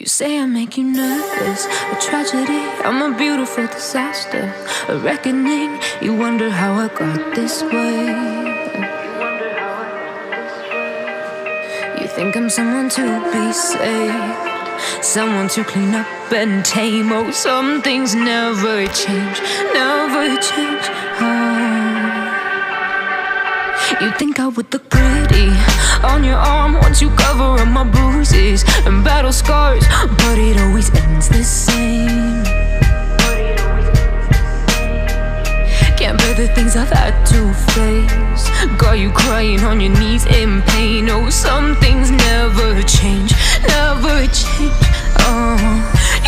say I make you nervous, a tragedy, I'm a beautiful disaster, a reckoning. You wonder how I got this way. You think I'm someone to be saved, someone to clean up and tame. Oh, some things never change, never change. You think I would look pretty on your arm once you cover up my bruises and battle scars, but it always ends the same. Can't bear the things I've had to face, got you crying on your knees in pain. Oh, some things never change, never change.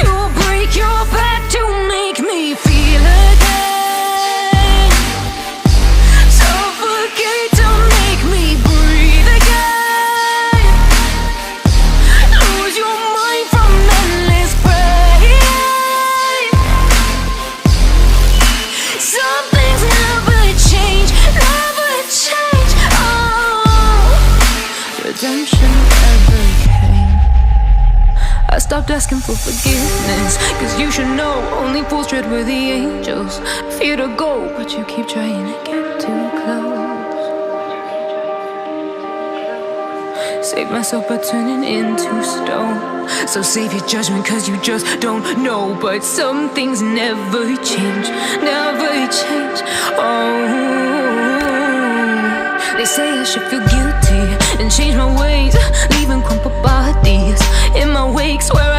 You'll break your back to make me feel again. Redemption ever came. I stopped asking for forgiveness, cause you should know only fools tread where the angels fear to go, but you keep trying to get too close. Save myself by turning into stone, so save your judgment cause you just don't know. But some things never change, never change. They say I should feel guilty and change my ways, leaving crumpled bodies in my wake. Swear